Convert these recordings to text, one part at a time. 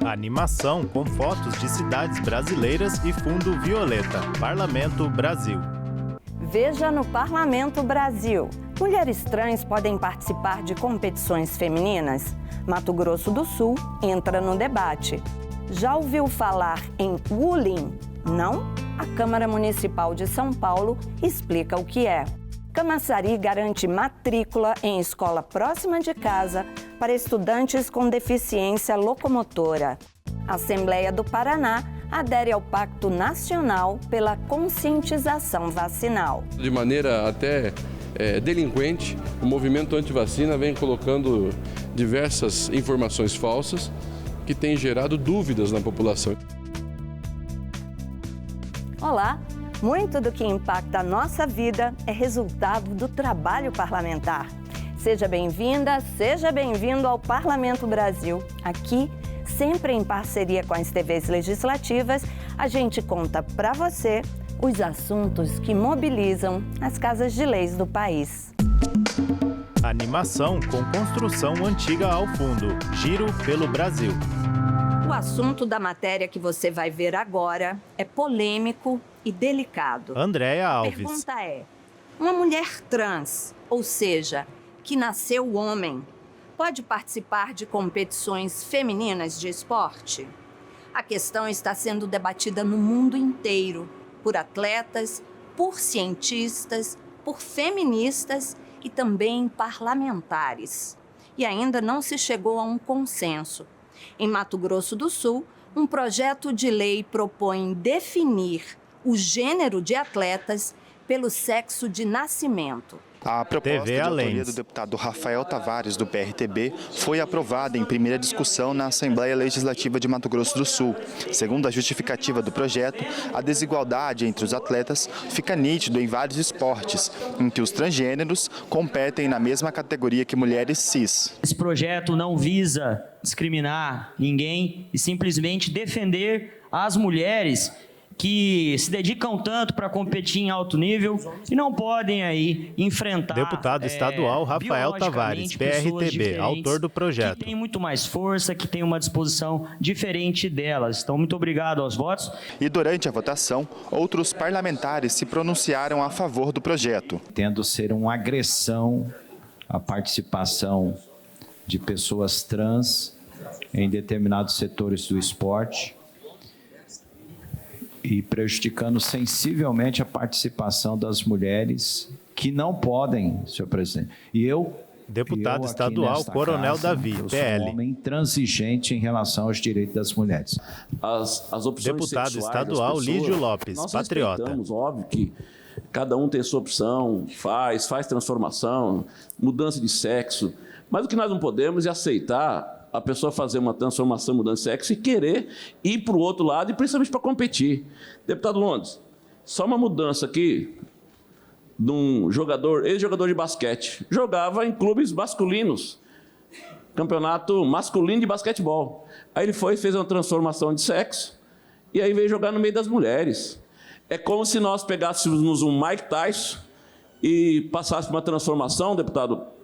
Animação com fotos de cidades brasileiras e fundo violeta. Parlamento Brasil. Veja no Parlamento Brasil. Mulheres trans podem participar de competições femininas? Mato Grosso do Sul entra no debate. Já ouviu falar em bullying? Não? A Câmara Municipal de São Paulo explica o que é. Camaçari garante matrícula em escola próxima de casa para estudantes com deficiência locomotora. A Assembleia do Paraná adere ao Pacto Nacional pela Conscientização Vacinal. De maneira até delinquente, o movimento antivacina vem colocando diversas informações falsas que têm gerado dúvidas na população. Olá! Muito do que impacta a nossa vida é resultado do trabalho parlamentar. Seja bem-vinda, seja bem-vindo ao Parlamento Brasil. Aqui, sempre em parceria com as TVs legislativas, a gente conta para você os assuntos que mobilizam as casas de leis do país. Animação com construção antiga ao fundo. Giro pelo Brasil. O assunto da matéria que você vai ver agora é polêmico e delicado. Andréia Alves. A pergunta é: uma mulher trans, ou seja, que nasceu homem, pode participar de competições femininas de esporte? A questão está sendo debatida no mundo inteiro, por atletas, por cientistas, por feministas e também parlamentares. E ainda não se chegou a um consenso. Em Mato Grosso do Sul, um projeto de lei propõe definir o gênero de atletas pelo sexo de nascimento. A proposta de autoria do deputado Rafael Tavares, do PRTB, foi aprovada em primeira discussão na Assembleia Legislativa de Mato Grosso do Sul. Segundo a justificativa do projeto, a desigualdade entre os atletas fica nítido em vários esportes, em que os transgêneros competem na mesma categoria que mulheres cis. Esse projeto não visa discriminar ninguém e simplesmente defender as mulheres que se dedicam tanto para competir em alto nível e não podem aí enfrentar... Deputado estadual Rafael Tavares, PRTB, autor do projeto. Que tem muito mais força, que tem uma disposição diferente delas. Então, muito obrigado aos votos. E durante a votação, outros parlamentares se pronunciaram a favor do projeto. Tendo ser uma agressão à participação de pessoas trans em determinados setores do esporte, e prejudicando sensivelmente a participação das mulheres que não podem, senhor presidente. Deputado estadual Coronel Davi, PL. Sou um homem transigente em relação aos direitos das mulheres. As opções Deputado sexuais estadual das pessoas, Lídio Lopes, nós patriota. Respeitamos, óbvio que cada um tem sua opção, faz transformação, mudança de sexo, mas o que nós não podemos é aceitar a pessoa fazer uma transformação, mudança de sexo e querer ir para o outro lado, e principalmente para competir. Deputado Londres, só uma mudança aqui de um ex-jogador de basquete. Jogava em clubes masculinos, campeonato masculino de basquetebol. Aí ele fez uma transformação de sexo e aí veio jogar no meio das mulheres. É como se nós pegássemos um Mike Tyson e passássemos uma transformação, deputado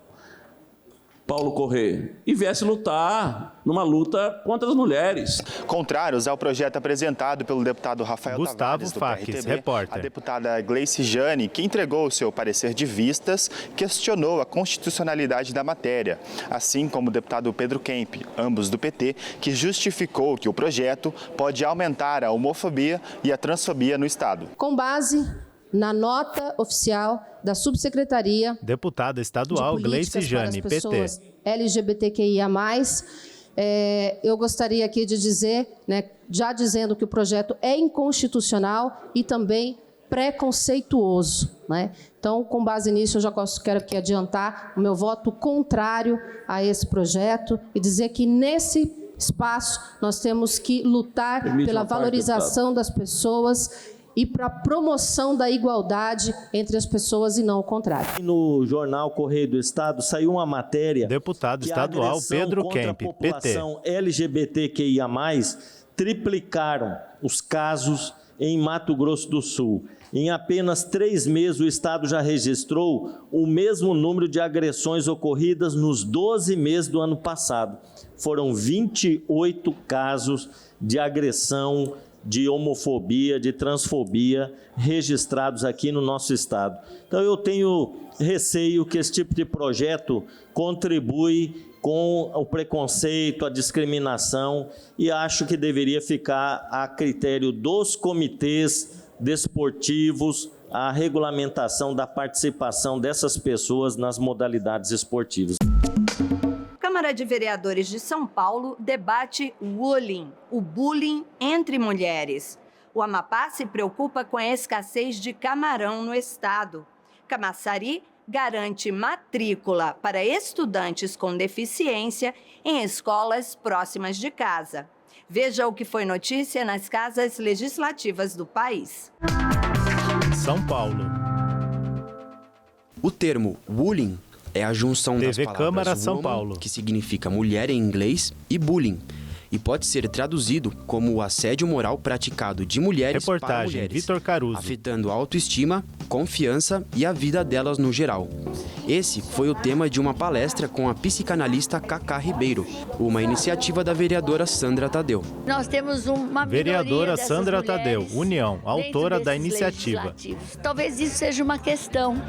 Paulo Corrêa, e viesse lutar numa luta contra as mulheres. Contrários ao projeto apresentado pelo deputado Rafael Tavares, do PRTB, repórter. a deputada Gleice Jane, que entregou o seu parecer de vistas, questionou a constitucionalidade da matéria, assim como o deputado Pedro Kemp, ambos do PT, que justificou que o projeto pode aumentar a homofobia e a transfobia no Estado. Com base na nota oficial da Subsecretaria Deputada estadual Gleice Jane, PT. LGBTQIA+, eu gostaria aqui de dizer, já dizendo que o projeto é inconstitucional e também preconceituoso. Então, com base nisso, eu já quero aqui adiantar o meu voto contrário a esse projeto e dizer que nesse espaço nós temos que lutar pela valorização das pessoas e para a promoção da igualdade entre as pessoas e não o contrário. No jornal Correio do Estado saiu uma matéria... Deputado estadual Pedro Kemp, PT. A população LGBTQIA+, triplicaram os casos em Mato Grosso do Sul. Em apenas 3 meses, o Estado já registrou o mesmo número de agressões ocorridas nos 12 meses do ano passado. Foram 28 casos de agressão, de homofobia, de transfobia registrados aqui no nosso Estado. Então, eu tenho receio que esse tipo de projeto contribui com o preconceito, a discriminação, e acho que deveria ficar a critério dos comitês desportivos a regulamentação da participação dessas pessoas nas modalidades esportivas. Câmara de Vereadores de São Paulo debate o bullying entre mulheres. O Amapá se preocupa com a escassez de camarão no estado. Camaçari garante matrícula para estudantes com deficiência em escolas próximas de casa. Veja o que foi notícia nas casas legislativas do país. São Paulo. O termo bullying é a junção das TV palavras Câmara São woman, Paulo, que significa mulher em inglês, e bullying, e pode ser traduzido como o assédio moral praticado de mulheres para Reportagem mulheres, Vitor Caruso, afetando a autoestima, confiança e a vida delas no geral. Esse foi o tema de uma palestra com a psicanalista Cacá Ribeiro, uma iniciativa da vereadora Sandra Tadeu. Nós temos uma vereadora Sandra Tadeu, União, autora da iniciativa. Talvez isso seja uma questão.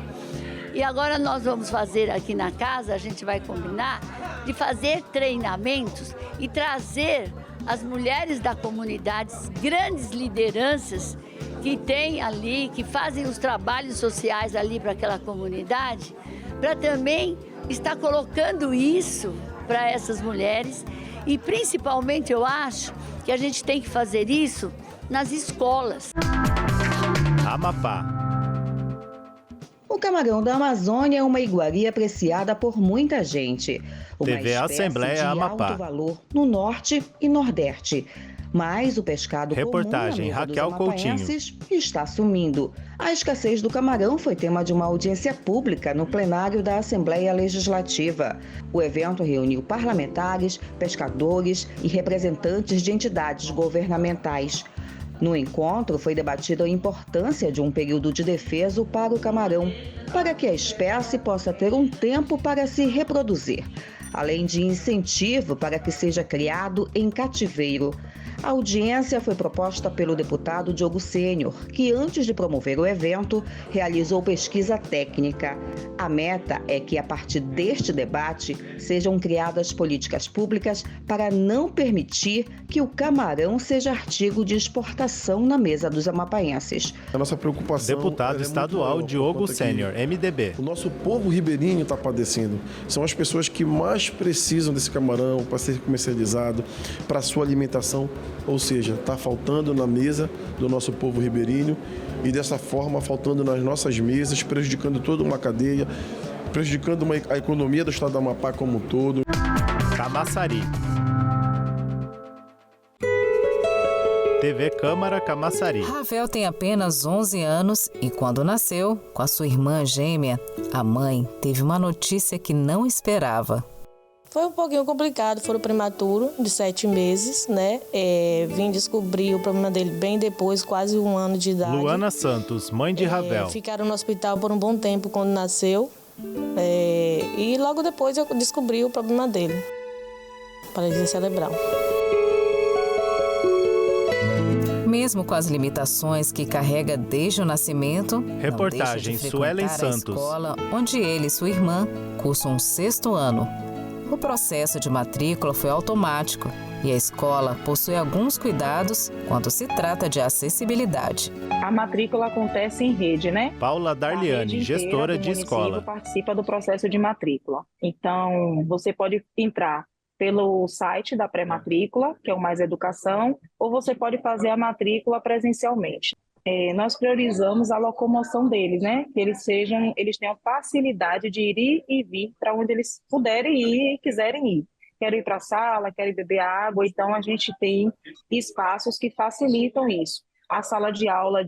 E agora nós vamos fazer aqui na casa, a gente vai combinar, de fazer treinamentos e trazer as mulheres da comunidade, grandes lideranças que tem ali, que fazem os trabalhos sociais ali para aquela comunidade, para também estar colocando isso para essas mulheres. E principalmente eu acho que a gente tem que fazer isso nas escolas. Amapá. O camarão da Amazônia é uma iguaria apreciada por muita gente. Uma TV espécie Assembleia de Amapá. alto valor no norte e nordeste. Mas o pescado Reportagem comum na mesa Raquel dos Coutinho. amapaenses está sumindo. A escassez do camarão foi tema de uma audiência pública no plenário da Assembleia Legislativa. O evento reuniu parlamentares, pescadores e representantes de entidades governamentais. No encontro, foi debatida a importância de um período de defeso para o camarão, para que a espécie possa ter um tempo para se reproduzir, além de incentivo para que seja criado em cativeiro. A audiência foi proposta pelo deputado Diogo Sênior, que antes de promover o evento, realizou pesquisa técnica. A meta é que, a partir deste debate, sejam criadas políticas públicas para não permitir que o camarão seja artigo de exportação na mesa dos amapaenses. A nossa preocupação Deputado estadual Diogo Sênior, MDB. O nosso povo ribeirinho está padecendo. São as pessoas que mais precisam desse camarão para ser comercializado, para sua alimentação. Ou seja, está faltando na mesa do nosso povo ribeirinho e dessa forma faltando nas nossas mesas, prejudicando toda uma cadeia, prejudicando a economia do estado do Amapá como um todo. Camaçari. TV Câmara Camaçari. Ravel tem apenas 11 anos e quando nasceu, com a sua irmã gêmea, a mãe teve uma notícia que não esperava. Foi um pouquinho complicado, foi prematuro, de 7 meses, né? Vim descobrir o problema dele bem depois, quase 1 ano de idade. Luana Santos, mãe de Ravel. Ficaram no hospital por um bom tempo quando nasceu. E logo depois eu descobri o problema dele, paralisia cerebral. Mesmo com as limitações que carrega desde o nascimento, reportagem Suelen Santos, a escola onde ele e sua irmã cursam o 6º ano. O processo de matrícula foi automático e a escola possui alguns cuidados quando se trata de acessibilidade. A matrícula acontece em rede, né? Paula Darliane, gestora de escola. Participa do processo de matrícula. Então, você pode entrar pelo site da pré-matrícula, que é o Mais Educação, ou você pode fazer a matrícula presencialmente. Nós priorizamos a locomoção deles, né? Que eles tenham facilidade de ir e vir para onde eles puderem ir e quiserem ir. Querem ir para a sala, querem beber água, então a gente tem espaços que facilitam isso. A sala de aula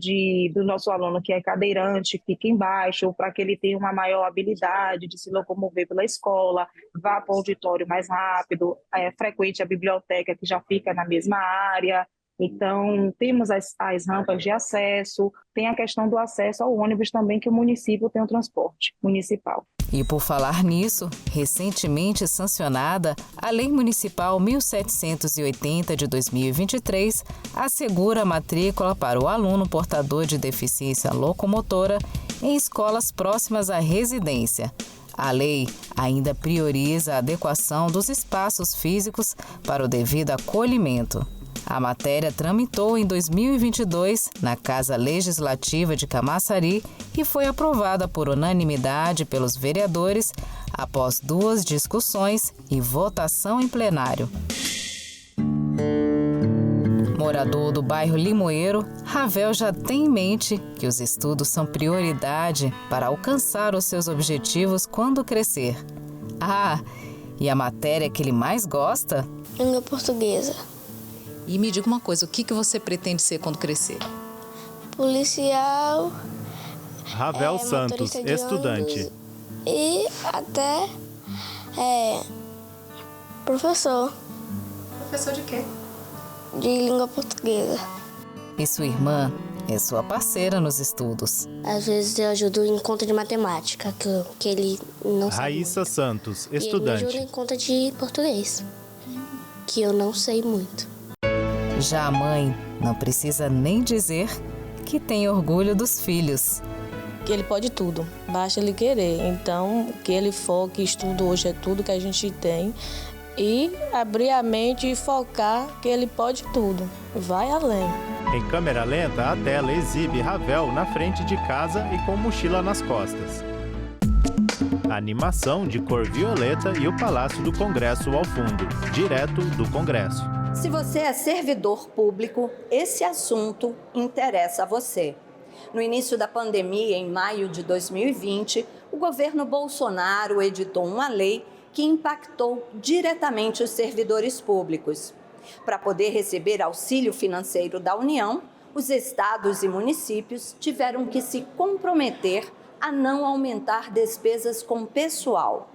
do nosso aluno que é cadeirante fica embaixo, para que ele tenha uma maior habilidade de se locomover pela escola, vá para o auditório mais rápido, frequente a biblioteca que já fica na mesma área. Então, temos as rampas de acesso, tem a questão do acesso ao ônibus também, que o município tem o transporte municipal. E por falar nisso, recentemente sancionada, a Lei Municipal 1780 de 2023 assegura a matrícula para o aluno portador de deficiência locomotora em escolas próximas à residência. A lei ainda prioriza a adequação dos espaços físicos para o devido acolhimento. A matéria tramitou em 2022 na Casa Legislativa de Camaçari e foi aprovada por unanimidade pelos vereadores após 2 discussões e votação em plenário. Morador do bairro Limoeiro, Ravel já tem em mente que os estudos são prioridade para alcançar os seus objetivos quando crescer. Ah, e a matéria que ele mais gosta? Língua portuguesa. E me diga uma coisa, o que você pretende ser quando crescer? Policial. Ravel Santos, estudante. E até professor. Professor de quê? De língua portuguesa. E sua irmã é sua parceira nos estudos. Às vezes eu ajudo em conta de matemática, que ele não sabe. Raíssa muito. Santos, E estudante. ele me ajuda em conta de português, que eu não sei muito. Já a mãe não precisa nem dizer que tem orgulho dos filhos. Que ele pode tudo, basta ele querer. Então, que ele foque, estudo hoje é tudo que a gente tem. E abrir a mente e focar que ele pode tudo. Vai além. Em câmera lenta, a tela exibe Ravel na frente de casa e com mochila nas costas. A animação de cor violeta e o Palácio do Congresso ao fundo, direto do Congresso. Se você é servidor público, esse assunto interessa a você. No início da pandemia, em maio de 2020, o governo Bolsonaro editou uma lei que impactou diretamente os servidores públicos. Para poder receber auxílio financeiro da União, os estados e municípios tiveram que se comprometer a não aumentar despesas com pessoal.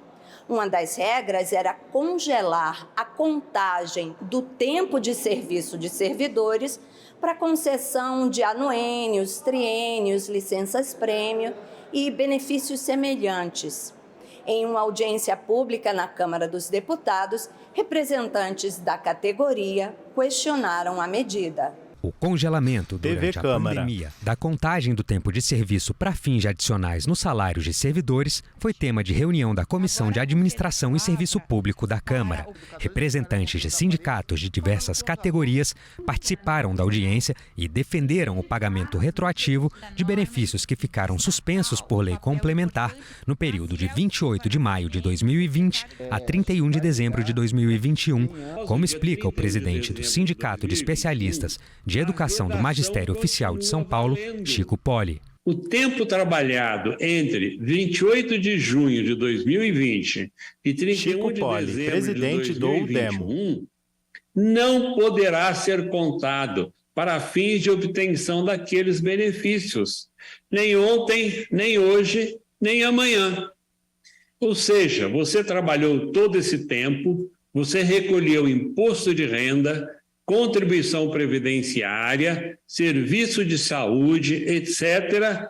Uma das regras era congelar a contagem do tempo de serviço de servidores para concessão de anuênios, triênios, licenças-prêmio e benefícios semelhantes. Em uma audiência pública na Câmara dos Deputados, representantes da categoria questionaram a medida. O congelamento durante a pandemia da contagem do tempo de serviço para fins adicionais nos salários de servidores foi tema de reunião da Comissão de Administração e Serviço Público da Câmara. Representantes de sindicatos de diversas categorias participaram da audiência e defenderam o pagamento retroativo de benefícios que ficaram suspensos por lei complementar no período de 28 de maio de 2020 a 31 de dezembro de 2021, como explica o presidente do Sindicato de Especialistas de Educação do Magistério Oficial de São Paulo, Chico Poli. O tempo trabalhado entre 28 de junho de 2020 e 31 de dezembro de 2021 não poderá ser contado para fins de obtenção daqueles benefícios, nem ontem, nem hoje, nem amanhã. Ou seja, você trabalhou todo esse tempo, você recolheu imposto de renda, contribuição previdenciária, serviço de saúde, etc.,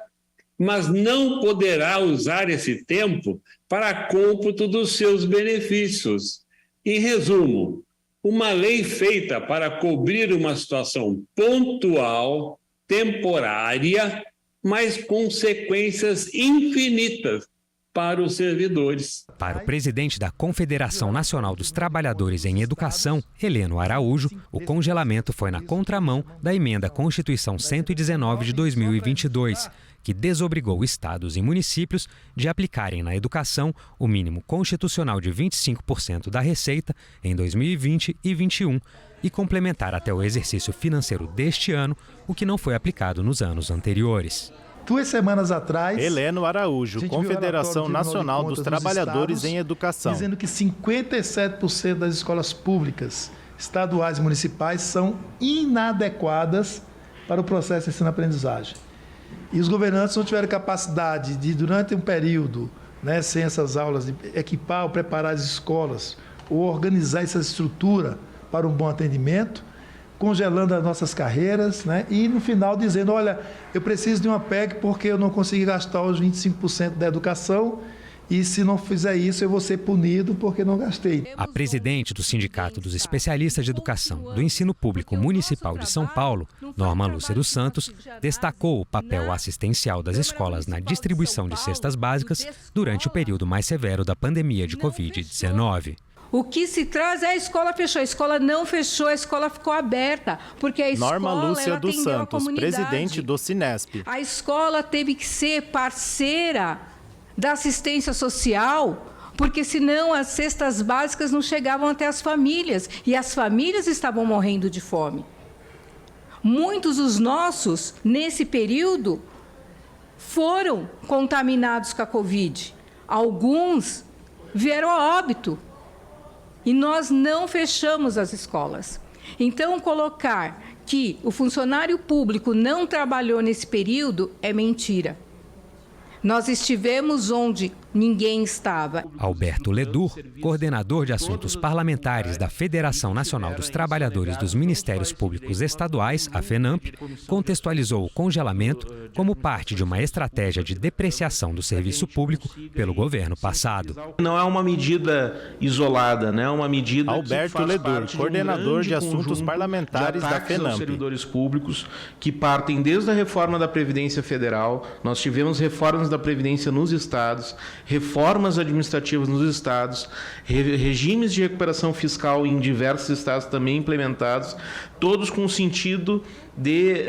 mas não poderá usar esse tempo para cômputo dos seus benefícios. Em resumo, uma lei feita para cobrir uma situação pontual, temporária, mas consequências infinitas para os servidores. Para o presidente da Confederação Nacional dos Trabalhadores em Educação, Heleno Araújo, o congelamento foi na contramão da emenda à Constituição 119 de 2022, que desobrigou estados e municípios de aplicarem na educação o mínimo constitucional de 25% da receita em 2020 e 2021 e complementar até o exercício financeiro deste ano o que não foi aplicado nos anos anteriores. 2 semanas atrás, Heleno Araújo, Confederação Nacional dos Trabalhadores em Educação, dizendo que 57% das escolas públicas, estaduais e municipais são inadequadas para o processo de ensino-aprendizagem. E os governantes não tiveram capacidade de, durante um período, sem essas aulas, de equipar ou preparar as escolas ou organizar essa estrutura para um bom atendimento, congelando as nossas carreiras, né? E no final dizendo, olha, eu preciso de uma PEC porque eu não consegui gastar os 25% da educação e se não fizer isso eu vou ser punido porque não gastei. A presidente do Sindicato dos Especialistas de Educação do Ensino Público Municipal de São Paulo, Norma Lúcia dos Santos, destacou o papel assistencial das escolas na distribuição de cestas básicas durante o período mais severo da pandemia de Covid-19. O que se traz é a escola fechou, a escola não fechou, a escola ficou aberta, porque a escola Norma Lúcia dos Santos, presidente do Sinesp. A escola teve que ser parceira da assistência social, porque senão as cestas básicas não chegavam até as famílias, e as famílias estavam morrendo de fome. Muitos dos nossos, nesse período, foram contaminados com a Covid. Alguns vieram a óbito. E nós não fechamos as escolas. Então, colocar que o funcionário público não trabalhou nesse período é mentira. Nós estivemos onde ninguém estava. Alberto Ledur, coordenador de assuntos parlamentares da Federação Nacional dos Trabalhadores dos Ministérios Públicos Estaduais, a FENAMP, contextualizou o congelamento como parte de uma estratégia de depreciação do serviço público pelo governo passado. Não é uma medida isolada, né? É uma medida Alberto que faz Ledur, parte coordenador de assuntos conjunto parlamentares de da ataques aos FENAMP. servidores públicos que partem desde a reforma da Previdência Federal. Nós tivemos reformas da Previdência nos estados, reformas administrativas nos estados, regimes de recuperação fiscal em diversos estados também implementados, todos com o sentido de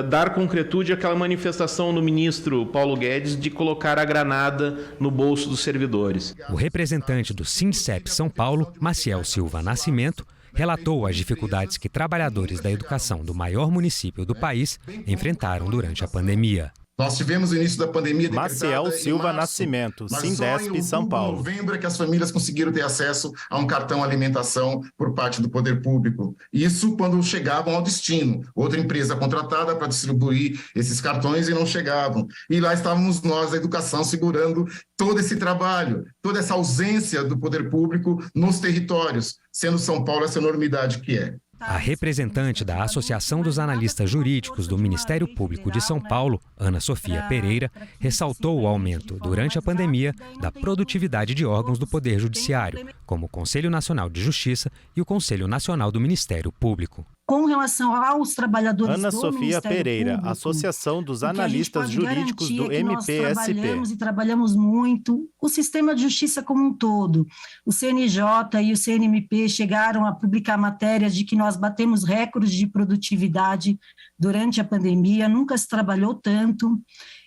dar concretude àquela manifestação do ministro Paulo Guedes de colocar a granada no bolso dos servidores. O representante do Sindicep São Paulo, Maciel Silva Nascimento, relatou as dificuldades que trabalhadores da educação do maior município do país enfrentaram durante a pandemia. Nós tivemos o início da pandemia Maciel Silva Nascimento, Sindesp São Paulo. Em novembro é que as famílias conseguiram ter acesso a um cartão alimentação por parte do poder público. Isso quando chegavam ao destino. Outra empresa contratada para distribuir esses cartões e não chegavam. E lá estávamos nós, a educação, segurando todo esse trabalho, toda essa ausência do poder público nos territórios, sendo São Paulo essa enormidade que é. A representante da Associação dos Analistas Jurídicos do Ministério Público de São Paulo, Ana Sofia Pereira, ressaltou o aumento, durante a pandemia, da produtividade de órgãos do Poder Judiciário, como o Conselho Nacional de Justiça e o Conselho Nacional do Ministério Público. Com relação aos trabalhadores Ana do Sofia Ministério Pereira, Público, Associação dos o que a gente Analistas pode Jurídicos do garantir é que nós MPSP. trabalhamos muito, o sistema de justiça como um todo. O CNJ e o CNMP chegaram a publicar matérias de que nós batemos recordes de produtividade durante a pandemia, nunca se trabalhou tanto.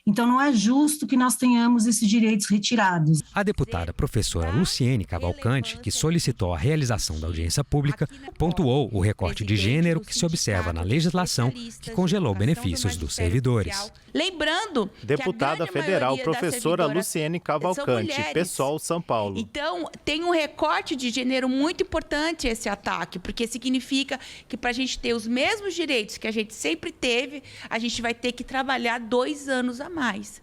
Então, não é justo que nós tenhamos esses direitos retirados. A deputada professora Luciene Cavalcante, que solicitou a realização da audiência pública, pontuou o recorte de gênero que se observa na legislação que congelou benefícios dos servidores. Lembrando Deputada federal, professora Luciene Cavalcante, PSOL São Paulo. Então, tem um recorte de gênero muito importante esse ataque, porque significa que para a gente ter os mesmos direitos que a gente sempre teve, a gente vai ter que trabalhar 2 anos a mais.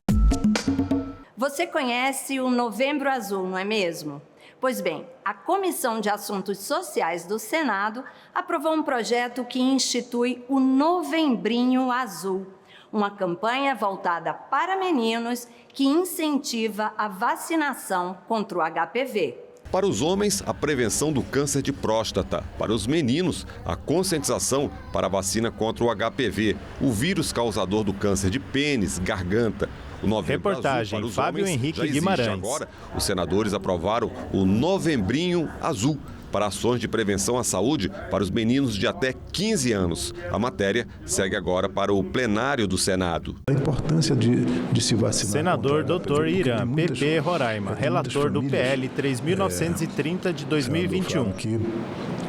Você conhece o Novembro Azul, não é mesmo? Pois bem, a Comissão de Assuntos Sociais do Senado aprovou um projeto que institui o Novembrinho Azul, uma campanha voltada para meninos que incentiva a vacinação contra o HPV. Para os homens, a prevenção do câncer de próstata. Para os meninos, a conscientização para a vacina contra o HPV, o vírus causador do câncer de pênis, garganta. O Novembro Reportagem, Azul para os Fábio homens Henrique já existe. Guimarães. Agora, os senadores aprovaram o Novembrinho Azul para ações de prevenção à saúde para os meninos de até 15 anos. A matéria segue agora para o plenário do Senado. A importância de se vacinar. Senador Dr. Irã, PP Roraima, relator do PL 3.930 de 2021. Que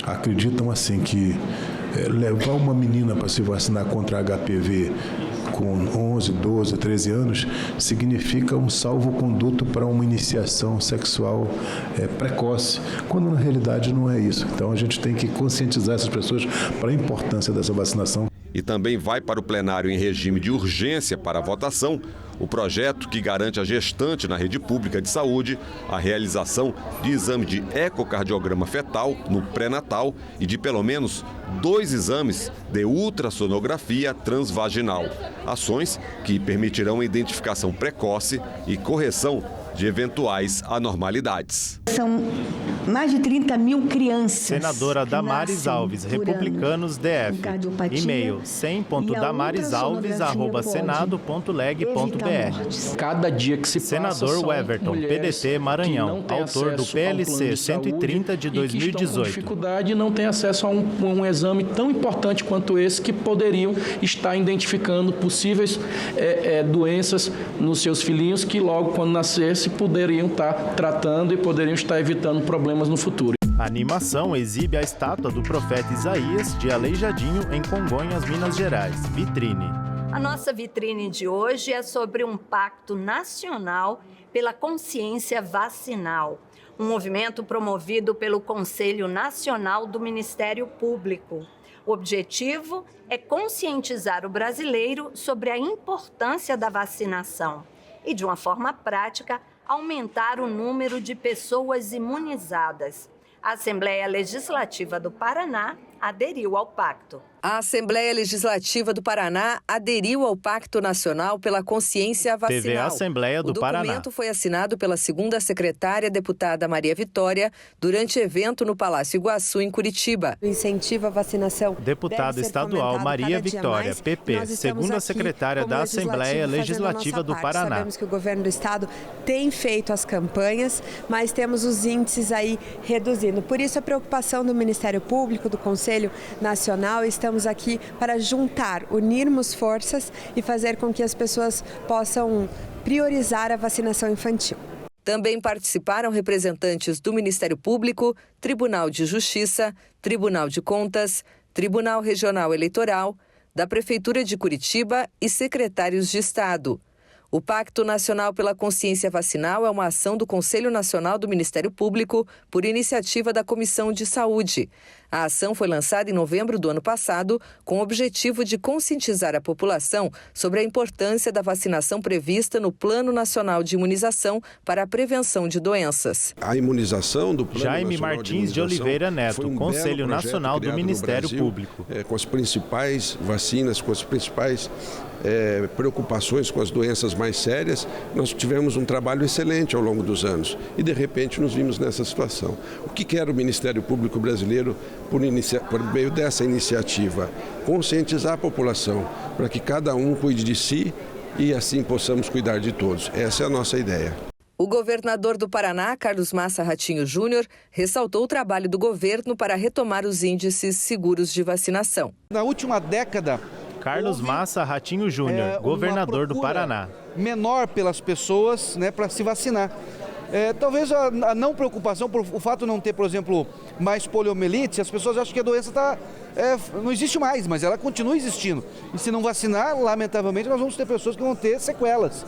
acreditam assim que levar uma menina para se vacinar contra HPV com 11, 12, 13 anos significa um salvo-conduto para uma iniciação sexual precoce, quando na realidade não é isso. Então a gente tem que conscientizar essas pessoas para a importância dessa vacinação. E também vai para o plenário em regime de urgência para a votação O projeto, que garante à gestante na rede pública de saúde a realização de exame de ecocardiograma fetal no pré-natal e de pelo menos 2 exames de ultrassonografia transvaginal. Ações que permitirão a identificação precoce e correção de eventuais anormalidades. São mais de 30 mil crianças. Senadora Damares Alves, Republicanos DF. E-mail 100.damaresalves@senado.leg.br. Cada dia que se passa, Senador Everton, PDT Maranhão, autor do PLC 130 de 2018. Com dificuldade, não tem acesso a um exame tão importante quanto esse, que poderiam estar identificando possíveis doenças nos seus filhinhos, que logo quando nascesse poderiam estar tratando e poderiam estar evitando problemas no futuro. A animação exibe a estátua do profeta Isaías de Aleijadinho, em Congonhas, Minas Gerais. Vitrine. A nossa vitrine de hoje é sobre um pacto nacional pela consciência vacinal, um movimento promovido pelo Conselho Nacional do Ministério Público. O objetivo é conscientizar o brasileiro sobre a importância da vacinação e, de uma forma prática, aumentar o número de pessoas imunizadas. A Assembleia Legislativa do Paraná aderiu ao pacto. A Assembleia Legislativa do Paraná aderiu ao Pacto Nacional pela Consciência Vacinal. TV Assembleia do Paraná. O documento foi assinado pela segunda secretária, deputada Maria Vitória, durante evento no Palácio Iguaçu, em Curitiba. O incentivo à vacinação. Deputada estadual Maria Vitória, PP, segunda secretária da Assembleia Legislativa do Paraná. Sabemos que o governo do estado tem feito as campanhas, mas temos os índices aí reduzindo. Por isso a preocupação do Ministério Público, do Conselho Nacional, estamos aqui para juntar, unirmos forças e fazer com que as pessoas possam priorizar a vacinação infantil. Também participaram representantes do Ministério Público, Tribunal de Justiça, Tribunal de Contas, Tribunal Regional Eleitoral, da Prefeitura de Curitiba e secretários de Estado. O Pacto Nacional pela Consciência Vacinal é uma ação do Conselho Nacional do Ministério Público por iniciativa da Comissão de Saúde. A ação foi lançada em novembro do ano passado com o objetivo de conscientizar a população sobre a importância da vacinação prevista no Plano Nacional de Imunização para a prevenção de doenças. A imunização do Plano Jaime Nacional Martins de Oliveira Neto, Conselho Nacional do Ministério Público. Com as principais vacinas, com as principais preocupações com as doenças mais sérias, nós tivemos um trabalho excelente ao longo dos anos e, de repente, nos vimos nessa situação. O que quer o Ministério Público brasileiro por meio dessa iniciativa? Conscientizar a população para que cada um cuide de si e assim possamos cuidar de todos. Essa é a nossa ideia. O governador do Paraná, Carlos Massa Ratinho Júnior, ressaltou o trabalho do governo para retomar os índices seguros de vacinação. Na última década, Carlos Massa Ratinho Júnior, governador do Paraná. Menor pelas pessoas, para se vacinar. Talvez a não preocupação por o fato de não ter, por exemplo, mais poliomielite, as pessoas acham que a doença não existe mais, mas ela continua existindo. E se não vacinar, lamentavelmente, nós vamos ter pessoas que vão ter sequelas.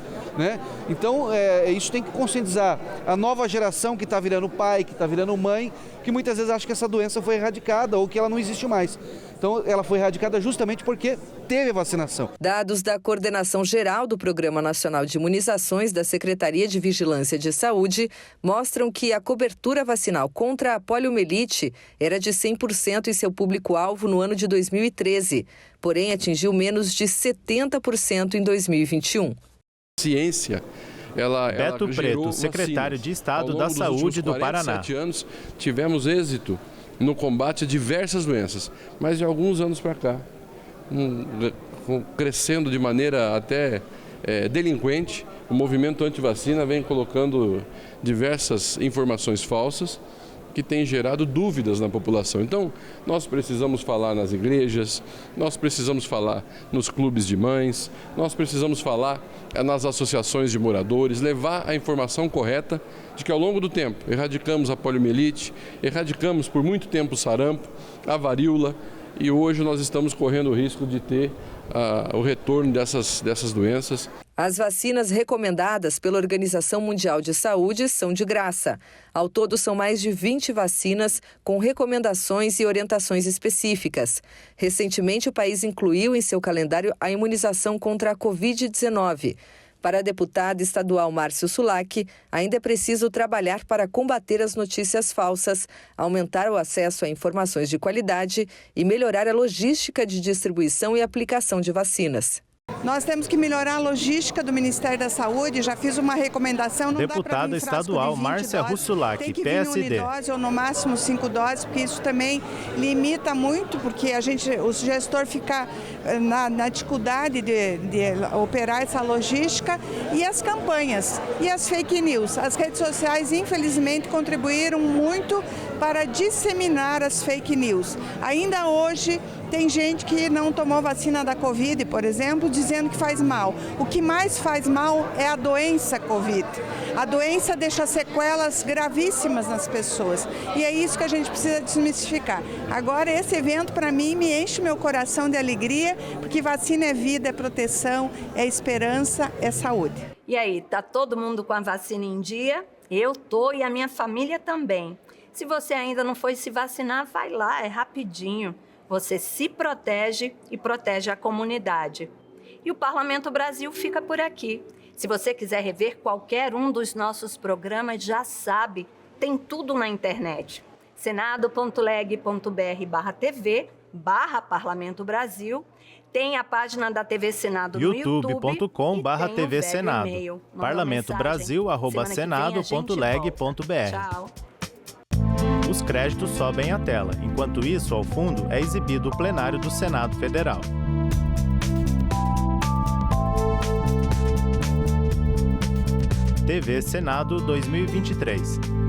Então, isso tem que conscientizar a nova geração que está virando pai, que está virando mãe, que muitas vezes acha que essa doença foi erradicada ou que ela não existe mais. Então, ela foi erradicada justamente porque teve vacinação. Dados da Coordenação Geral do Programa Nacional de Imunizações da Secretaria de Vigilância de Saúde mostram que a cobertura vacinal contra a poliomielite era de 100% em seu público-alvo no ano de 2013, porém atingiu menos de 70% em 2021. Ciência. Beto Preto, secretário de Estado da Saúde do Paraná. 47 anos tivemos êxito no combate a diversas doenças, mas de alguns anos para cá, crescendo de maneira até delinquente, o movimento anti-vacina vem colocando diversas informações falsas que têm gerado dúvidas na população. Então, nós precisamos falar nas igrejas, nós precisamos falar nos clubes de mães, nós precisamos falar nas associações de moradores, levar a informação correta de que ao longo do tempo erradicamos a poliomielite, erradicamos por muito tempo o sarampo, a varíola, e hoje nós estamos correndo o risco de ter o retorno dessas doenças. As vacinas recomendadas pela Organização Mundial de Saúde são de graça. Ao todo, são mais de 20 vacinas com recomendações e orientações específicas. Recentemente, o país incluiu em seu calendário a imunização contra a Covid-19. Para a deputada estadual Márcio Sulac, ainda é preciso trabalhar para combater as notícias falsas, aumentar o acesso a informações de qualidade e melhorar a logística de distribuição e aplicação de vacinas. Nós temos que melhorar a logística do Ministério da Saúde, já fiz uma recomendação. Não Deputada estadual Márcia Russulac, tem que PSD. Vir uma dose ou no máximo 5 doses, porque isso também limita muito, porque o gestor fica na dificuldade de operar essa logística. E as campanhas, e as fake news. As redes sociais, infelizmente, contribuíram muito para disseminar as fake news. Ainda hoje, tem gente que não tomou vacina da Covid, por exemplo, dizendo que faz mal. O que mais faz mal é a doença Covid. A doença deixa sequelas gravíssimas nas pessoas. E é isso que a gente precisa desmistificar. Agora, esse evento, para mim, me enche meu coração de alegria, porque vacina é vida, é proteção, é esperança, é saúde. E aí, tá todo mundo com a vacina em dia? Eu tô e a minha família também. Se você ainda não foi se vacinar, vai lá, é rapidinho. Você se protege e protege a comunidade. E o Parlamento Brasil fica por aqui. Se você quiser rever qualquer um dos nossos programas, já sabe, tem tudo na internet. senado.leg.br/tv/Parlamento Brasil. Tem a página da TV Senado no YouTube. youtube.com/TV Senado. parlamentobrasil@senado.leg.br. Tchau. Os créditos sobem à tela. Enquanto isso, ao fundo, é exibido o plenário do Senado Federal. TV Senado 2023.